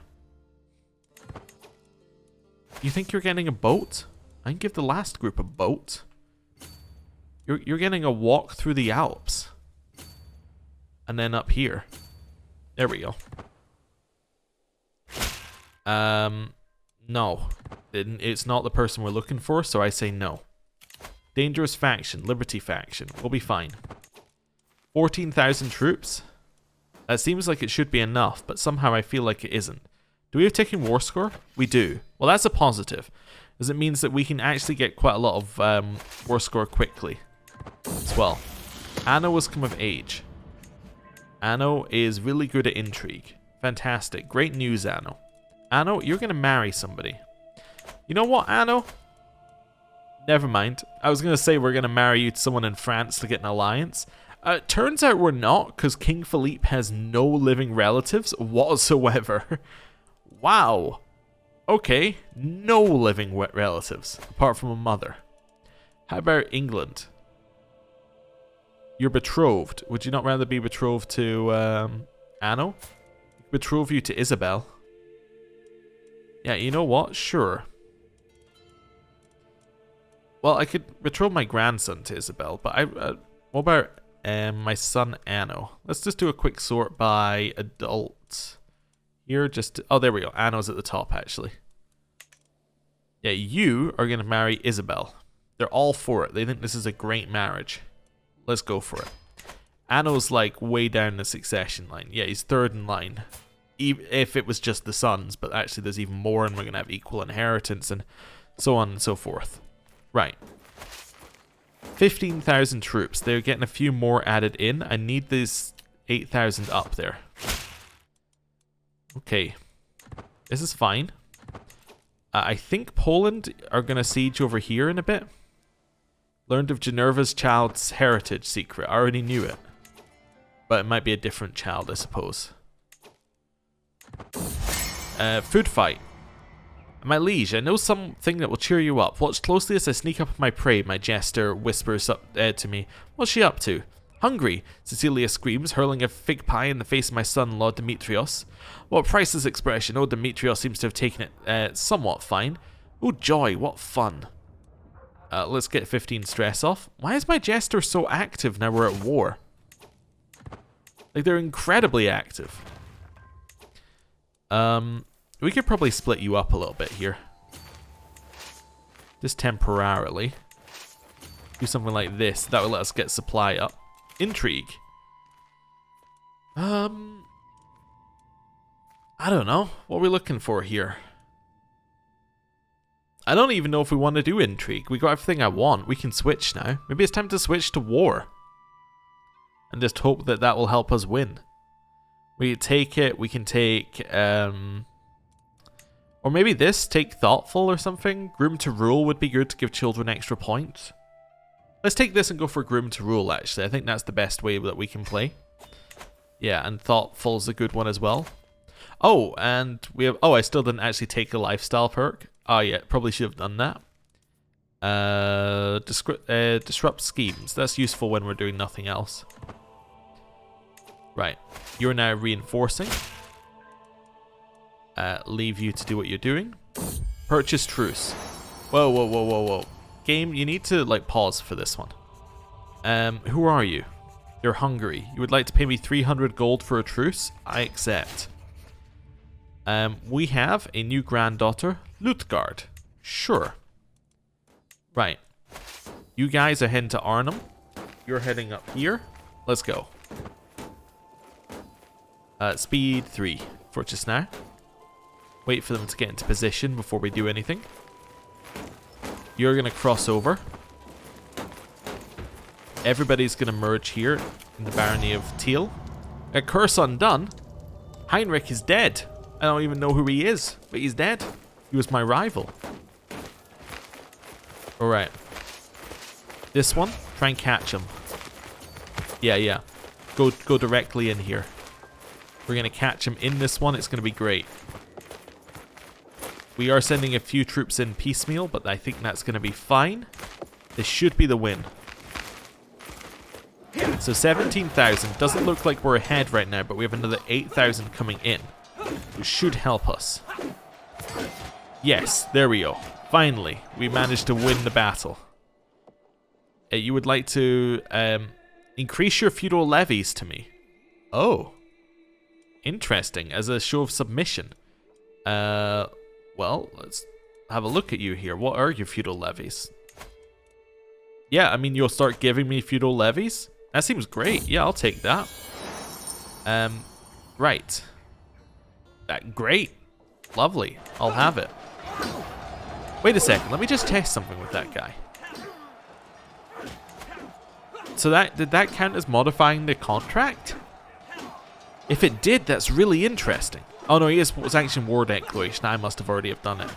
You think you're getting a boat? I can give the last group a boat. You're getting a walk through the Alps. And then up here. There we go. No. It's not the person we're looking for, so I say no. Dangerous faction, Liberty faction. We'll be fine. 14,000 troops? That seems like it should be enough, but somehow I feel like it isn't. Do we have taken war score? We do. Well, that's a positive, as it means that we can actually get quite a lot of war score quickly as well. Anno has come of age. Anno is really good at intrigue. Fantastic. Great news, Anno. Anno, you're going to marry somebody. You know what, Anno? Never mind. I was going to say we're going to marry you to someone in France to get an alliance. Turns out we're not, because King Philippe has no living relatives whatsoever. Wow. Okay, no living relatives, apart from a mother. How about England? You're betrothed. Would you not rather be betrothed to Anno? Betroth you to Isabel. Yeah, you know what? Sure. Well, I could betroth my grandson to Isabel, but what about my son Anno? Let's just do a quick sort by adult. Here, oh, there we go. Anno's at the top, actually. Yeah, you are going to marry Isabel. They're all for it. They think this is a great marriage. Let's go for it. Anno's like way down the succession line. Yeah, he's third in line. If it was just the sons, but actually there's even more and we're going to have equal inheritance and so on and so forth. Right. 15,000 troops. They're getting a few more added in. I need this 8,000 up there. Okay. This is fine. I think Poland are going to siege over here in a bit. Learned of Generva's child's heritage secret. I already knew it. But it might be a different child, I suppose. Food fight. My liege, I know something that will cheer you up. Watch closely as I sneak up on my prey, my jester whispers up to me. What's she up to? Hungry, Cecilia screams, hurling a fig pie in the face of my son-in-law, Demetrios. What priceless expression. Oh, Demetrios seems to have taken it somewhat fine. Oh, joy, what fun. Let's get 15 stress off. Why is my jester so active now we're at war? Like, they're incredibly active. We could probably split you up a little bit here. Just temporarily. Do something like this. That will let us get supply up. Intrigue. I don't know. What are we looking for here? I don't even know if we want to do intrigue. We got everything I want. We can switch now. Maybe it's time to switch to war. And just hope that that will help us win. We can take it. We can take... or maybe this. Take thoughtful or something. Groom to rule would be good to give children extra points. Let's take this and go for groom to rule, actually. I think that's the best way that we can play. Yeah, and thoughtful's a good one as well. Oh, and we have... Oh, I still didn't actually take the lifestyle perk. Oh yeah, probably should have done that. Disrupt schemes. That's useful when we're doing nothing else. Right. You're now reinforcing. Leave you to do what you're doing. Purchase truce. Whoa, whoa, whoa, whoa, whoa. Game, you need to like pause for this one. Who are you? You're Hungary. You would like to pay me 300 gold for a truce? I accept. We have a new granddaughter, Lutgard. Sure. Right. You guys are heading to Arnhem. You're heading up here. Let's go. Speed 3 for just now. Wait for them to get into position before we do anything. You're going to cross over. Everybody's going to merge here in the Barony of Teal. A curse undone. Heinrich is dead. I don't even know who he is, but he's dead. He was my rival. Alright. This one, try and catch him. Yeah. Go directly in here. We're going to catch him in this one. It's going to be great. We are sending a few troops in piecemeal, but I think that's going to be fine. This should be the win. So 17,000. Doesn't look like we're ahead right now, but we have another 8,000 coming in, which should help us. Yes, there we go. Finally, we managed to win the battle. You would like to increase your feudal levies to me. Oh. Interesting, as a show of submission. Well, let's have a look at you here. What are your feudal levies? Yeah, I mean, you'll start giving me feudal levies? That seems great. Yeah, I'll take that. Right. Great. Lovely. I'll have it. Wait a second. Let me just test something with that guy. So did that count as modifying the contract? If it did, that's really interesting. Oh no, it was actually war declaration. I must have already have done it.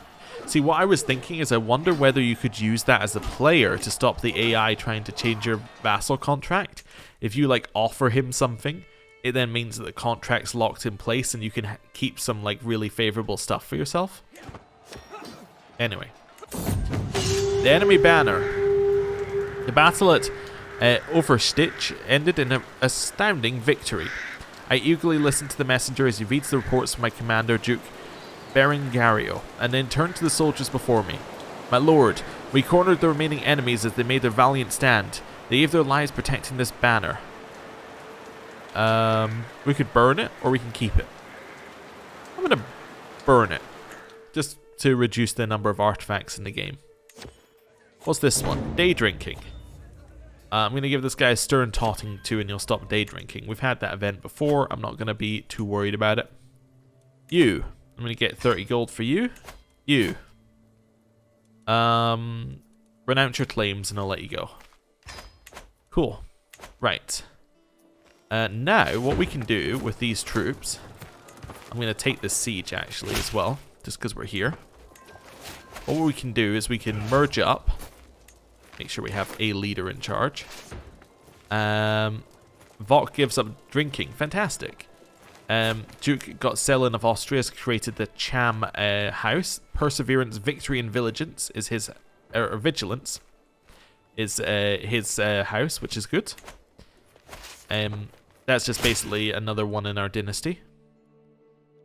See, what I was thinking is I wonder whether you could use that as a player to stop the AI trying to change your vassal contract. If you like offer him something, it then means that the contract's locked in place and you can keep some like really favorable stuff for yourself. Anyway. The enemy banner. The battle at Overstitch ended in an astounding victory. I eagerly listened to the messenger as he reads the reports from my commander, Duke Berengario, and then turned to the soldiers before me. My lord, we cornered the remaining enemies as they made their valiant stand. They gave their lives protecting this banner. We could burn it, or we can keep it. I'm gonna burn it, just to reduce the number of artifacts in the game. What's this one? Day drinking. I'm going to give this guy a stern taunting to and you'll stop day drinking. We've had that event before. I'm not going to be too worried about it. You. I'm going to get 30 gold for you. You. Renounce your claims and I'll let you go. Cool. Right. Now, what we can do with these troops... I'm going to take this siege actually as well, just because we're here. What we can do is we can merge up. Make sure we have a leader in charge. Vok gives up drinking. Fantastic. Duke Gotzelin of Austria has created the Cham house. Perseverance, Victory, and Vigilance is his vigilance is his house, which is good. That's just basically another one in our dynasty.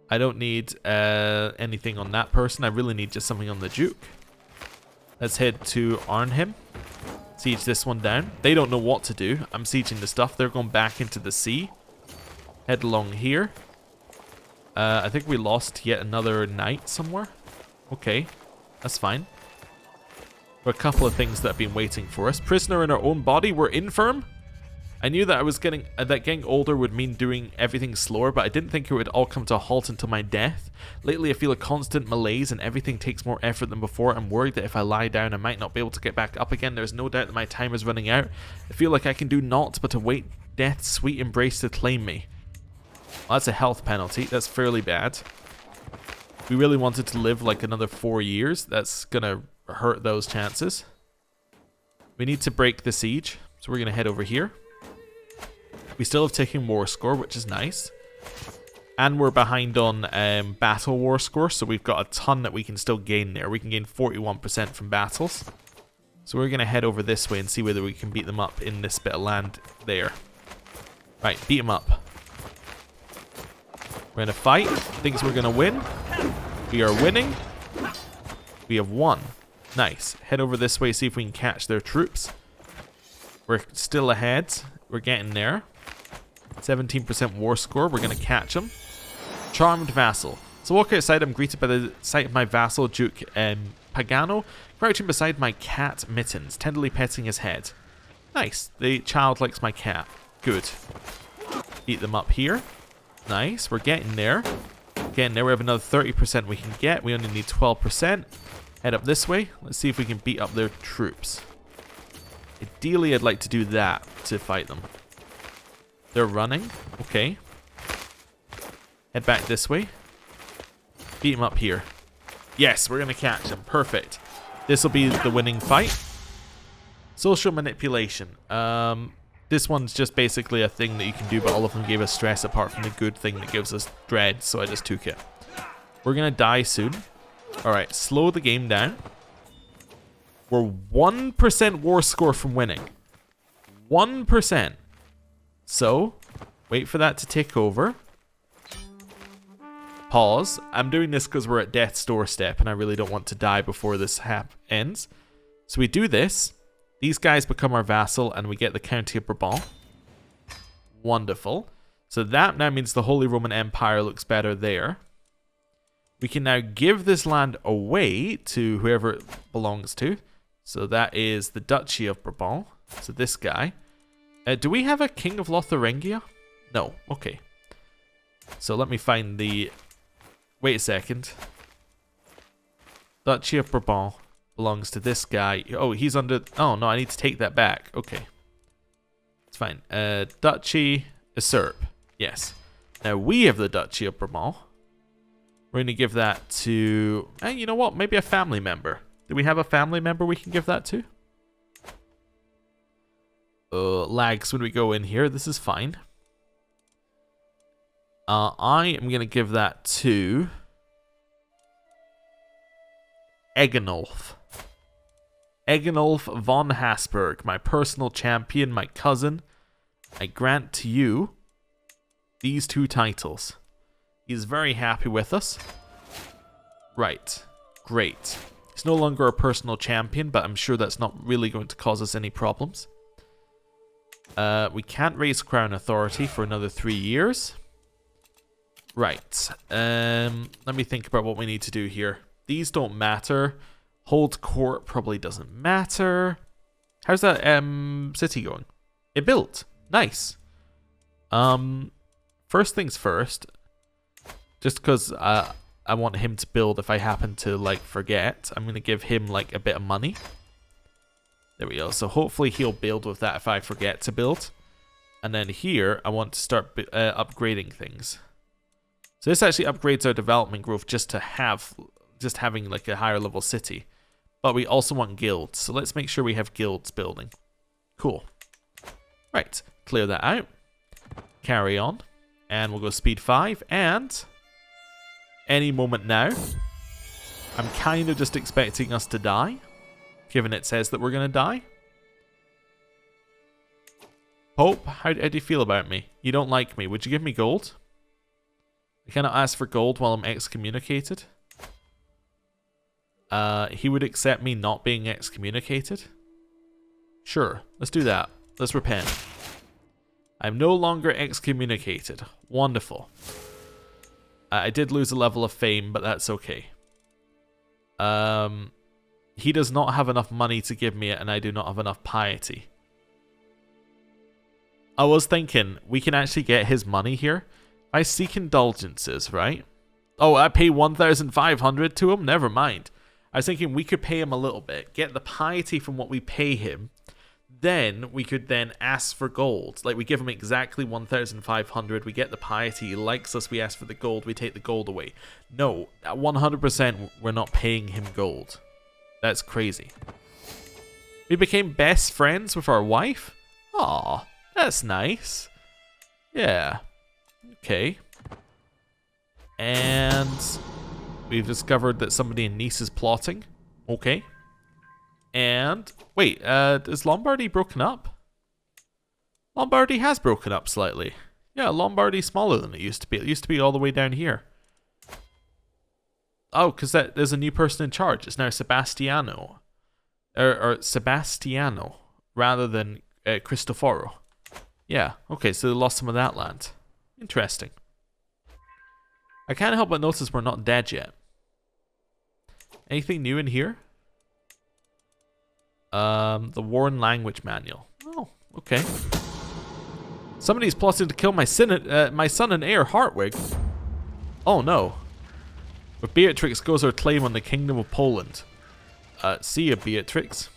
I don't need anything on that person. I really need just something on the Duke. Let's head to Arnhem. Siege this one down. They don't know what to do. I'm sieging the stuff. They're going back into the sea. Head along here. I think we lost yet another knight somewhere. Okay, that's fine. There are a couple of things that have been waiting for us. Prisoner in our own body. We're infirm. I knew that I was getting older would mean doing everything slower, but I didn't think it would all come to a halt until my death. Lately, I feel a constant malaise and everything takes more effort than before. I'm worried that if I lie down, I might not be able to get back up again. There's no doubt that my time is running out. I feel like I can do naught but await death's sweet embrace to claim me. Well, that's a health penalty. That's fairly bad. We really wanted to live like another 4 years. That's gonna hurt those chances. We need to break the siege, so we're gonna head over here. We still have taken war score, which is nice. And we're behind on battle war score, so we've got a ton that we can still gain there. We can gain 41% from battles. So we're going to head over this way and see whether we can beat them up in this bit of land there. Right, beat them up. We're going to fight. Thinks we're going to win. We are winning. We have won. Nice. Head over this way, see if we can catch their troops. We're still ahead. We're getting there. 17% war score. We're going to catch them. Charmed vassal. So walk outside, I'm greeted by the sight of my vassal, Duke Pagano, crouching beside my cat Mittens, tenderly petting his head. Nice. The child likes my cat. Good. Beat them up here. Nice. We're getting there. Getting there. We have another 30% we can get. We only need 12%. Head up this way. Let's see if we can beat up their troops. Ideally, I'd like to do that to fight them. They're running. Okay. Head back this way. Beat him up here. Yes, we're going to catch him. Perfect. This will be the winning fight. Social manipulation. This one's just basically a thing that you can do, but all of them gave us stress apart from the good thing that gives us dread, so I just took it. We're going to die soon. Alright, slow the game down. We're 1% war score from winning. 1%. So, wait for that to tick over. Pause. I'm doing this because we're at death's doorstep and I really don't want to die before this ends. So we do this. These guys become our vassal and we get the County of Brabant. Wonderful. So that now means the Holy Roman Empire looks better there. We can now give this land away to whoever it belongs to. So that is the Duchy of Brabant. So this guy. Do we have a King of Lotharingia? No. Okay. So let me find the... Wait a second. Duchy of Brabant belongs to this guy. Oh, he's under... Oh, no, I need to take that back. Okay. It's fine. Duchy usurp. Yes. Now we have the Duchy of Brabant. We're going to give that to... you know what? Maybe a family member. Do we have a family member we can give that to? Lags when we go in here. This is fine. I am going to give that to Egenulf. Egenulf von Habsburg, my personal champion, my cousin. I grant to you these 2 titles. He's very happy with us. Right. Great. He's no longer a personal champion, but I'm sure that's not really going to cause us any problems. We can't raise crown authority for another 3 years. Right. Let me think about what we need to do here. These don't matter. Hold court probably doesn't matter. How's that city going? It built. Nice. First things first. Just because I want him to build if I happen to like forget. I'm going to give him like a bit of money. There we go. So hopefully he'll build with that if I forget to build. And then here I want to start upgrading things. So this actually upgrades our development growth just having like a higher level city. But we also want guilds. So let's make sure we have guilds building. Cool. Right. Clear that out. Carry on. And we'll go speed 5. And any moment now, I'm kind of just expecting us to die. Given it says that we're going to die. Pope, how do you feel about me? You don't like me. Would you give me gold? I cannot ask for gold while I'm excommunicated. He would accept me not being excommunicated? Sure, let's do that. Let's repent. I'm no longer excommunicated. Wonderful. I did lose a level of fame, but that's okay. He does not have enough money to give me it, and I do not have enough piety. I was thinking, we can actually get his money here. I seek indulgences, right? Oh, I pay 1,500 to him? Never mind. I was thinking we could pay him a little bit, get the piety from what we pay him, then we could then ask for gold. Like, we give him exactly 1,500, we get the piety, he likes us, we ask for the gold, we take the gold away. No, 100% we're not paying him gold. That's crazy. We became best friends with our wife? Aw, that's nice. Yeah. Okay. And we've discovered that somebody in Nice is plotting. Okay. And wait, is Lombardy broken up? Lombardy has broken up slightly. Yeah, Lombardy's smaller than it used to be. It used to be all the way down here. Oh, because there's a new person in charge. It's now Sebastiano. Or Sebastiano, rather than Cristoforo. Yeah, okay, so they lost some of that land. Interesting. I can't help but notice we're not dead yet. Anything new in here? The Warren Language Manual. Oh, okay. Somebody's plotting to kill my son and heir, Hartwig. Oh no. But Beatrix goes her claim on the Kingdom of Poland. See ya, Beatrix.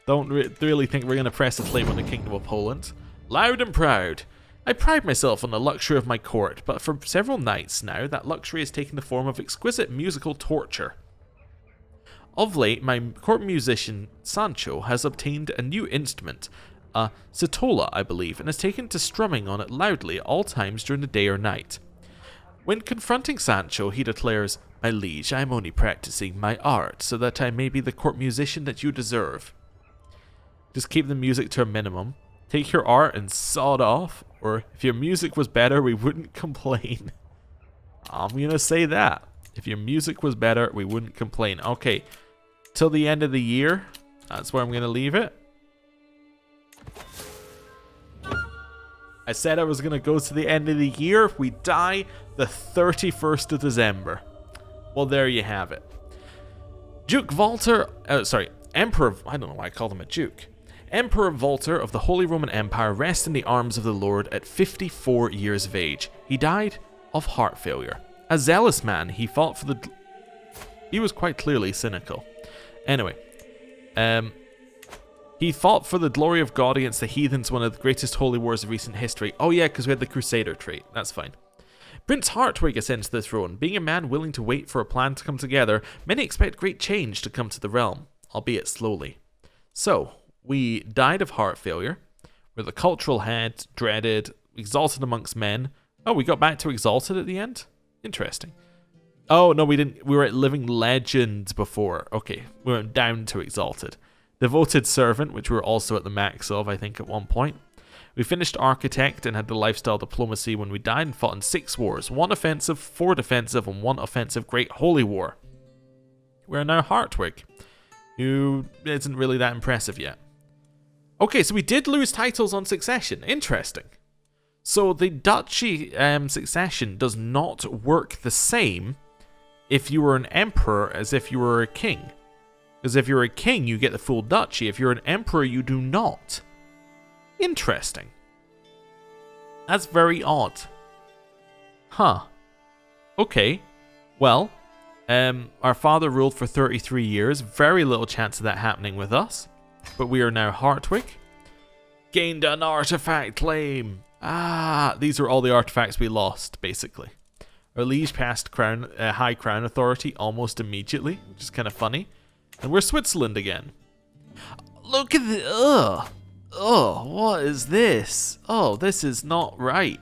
Don't really think we're going to press a claim on the Kingdom of Poland. Loud and proud. I pride myself on the luxury of my court, but for several nights now, that luxury has taken the form of exquisite musical torture. Of late, my court musician, Sancho, has obtained a new instrument, a citola, I believe, and has taken to strumming on it loudly at all times during the day or night. When confronting Sancho, he declares, "My liege, I am only practicing my art, so that I may be the court musician that you deserve. Just keep the music to a minimum. Take your art and sod off, or if your music was better, we wouldn't complain." I'm gonna say that. If your music was better, we wouldn't complain. Okay, till the end of the year, that's where I'm gonna leave it. I said I was gonna go to the end of the year. We die the 31st of December. Well, there you have it. Emperor, I don't know why I called him a duke. Emperor Walter of the Holy Roman Empire rests in the arms of the Lord at 54 years of age. He died of heart failure. A zealous man, he fought for the... He was quite clearly cynical. Anyway, he fought for the glory of God against the heathens, one of the greatest holy wars of recent history. Oh yeah, because we had the Crusader trait. That's fine. Prince Hartwig ascends to the throne. Being a man willing to wait for a plan to come together, many expect great change to come to the realm, albeit slowly. So, we died of heart failure. We're the cultural head, dreaded, exalted amongst men. Oh, we got back to exalted at the end? Interesting. Oh, no, we didn't. We were at living legends before. Okay, we went down to exalted. Devoted servant, which we were also at the max of, I think, at one point. We finished architect and had the lifestyle diplomacy when we died and fought in 6 wars. 1 offensive, 4 defensive, and 1 offensive Great Holy War. We're now Hartwig, who isn't really that impressive yet. Okay, so we did lose titles on succession. Interesting. So the duchy succession does not work the same if you were an emperor as if you were a king. Because if you're a king, you get the full duchy. If you're an emperor, you do not. Interesting. That's very odd. Huh. Okay. Well, our father ruled for 33 years. Very little chance of that happening with us. But we are now Hartwig. Gained an artifact claim. Ah, these are all the artifacts we lost, basically. Our liege passed high crown authority almost immediately, which is kind of funny. And we're Switzerland again. Look at the... Ugh. Oh, what is this? Oh, this is not right.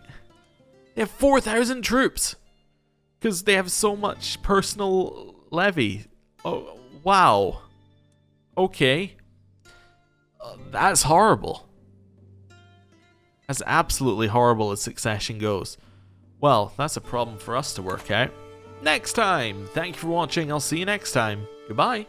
They have 4,000 troops. Because they have so much personal levy. Oh, wow. Okay. That's horrible. That's absolutely horrible as succession goes. Well, that's a problem for us to work out. Next time. Thank you for watching. I'll see you next time. Goodbye.